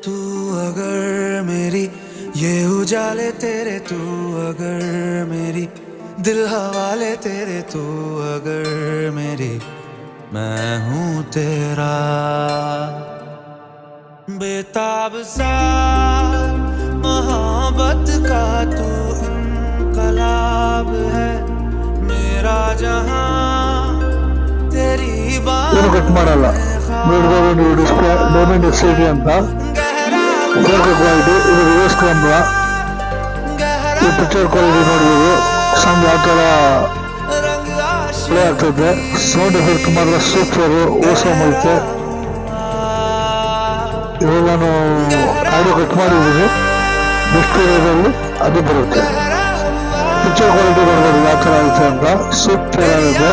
तू अगर मेरी ये उजाले तेरे, तू अगर मेरी दिल हवाले तेरे, तू अगर मेरी मैं हूँ तेरा। बेताब सा मोहब्बत का तू इनकलाब है, मेरा जहां तेरी ಏನು ಕಟ್ ಮಾಡಲ್ಲ. ನೋಡ್ಬೋದು ನೀವು ಡಿಸ್ಪ್ಲೇ ಡೈಮಂಡ್ ಎಕ್ಸೈಟಿ ಅಂತ 4K ಕ್ವಾಲಿಟಿ. ಇದು ರಿವರ್ಸ್ ಕ್ಯಾಮ್ರಾ. ಈ ಪಿಕ್ಚರ್ ಕ್ವಾಲಿಟಿ ನೋಡ್ಬೋದು. ಸಾಂಗ್ ಯಾವ ಥರ ಪ್ಲೇ ಆಗ್ತದೆ. ಸೌಂಡ್ ಎಫೆಕ್ಟ್ ಮಾತ್ರ ಸೂಪರ್ ಓಸಮ್ ಐತೆ. ಇವಾಗ ನಾನು ಆಡಿಯೋ ಕಟ್ ಮಾಡಿದ್ದೀನಿ. ನೆಕ್ಸ್ಟ್ ವಿಡಿಯೋದಲ್ಲಿ ಅದು ಬರುತ್ತೆ. ಪಿಕ್ಚರ್ ಕ್ವಾಲಿಟಿ ನೋಡ್ಬೋದು ಯಾವ ಥರ ಐತೆ ಅಂತ. ಸೂಪರ್ ಆಗಿದೆ.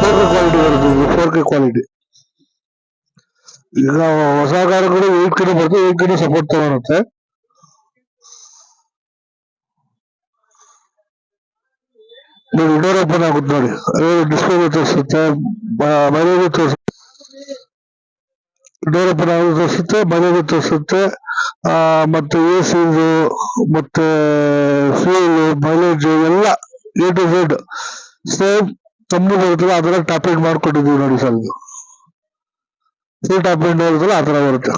4K ಕ್ವಾಲಿಟಿ ಬರುತ್ತೆ. 4K quality. ಈಗ ಹೊಸ ಕಾರುಗಳು 8K ಬರುತ್ತೆ. 8K ಸಪೋರ್ಟ್ ತಗೊಳುತ್ತೆ. ನೋಡಿ ಡೋರ್ ಓಪನ್ ಆಗುತ್ತೆ ನೋಡಿ. ಡಿಸ್ಪ್ಲೇ ತೋರಿಸುತ್ತೆ, ಮೈಲೇಜ್ ತೋರಿಸುತ್ತೆ. ಡೋರ್ ಓಪನ್ ಆಗೋದು ತೋರಿಸುತ್ತೆ, ಮೈಲೇಜ್ ತೋರಿಸುತ್ತೆ. ಮತ್ತೆ AC ಮತ್ತೆ ಫ್ಯೂಲ್ ಮೈಲೇಜ್ ಎಲ್ಲ A to Z same company ಬರುತ್ತಲ್ಲ ಅದರ ಟಾಪ್ ಎಂಡ್ ಮಾಡ್ಕೊಟ್ಟಿದ್ದೀವಿ ನೋಡಿ. ಸರ್ ಫುಲ್ ಟಾಪ್ ಎಂಡ್ ಬರುತ್ತಲ್ಲ ಆ ತರ ಬರುತ್ತೆ.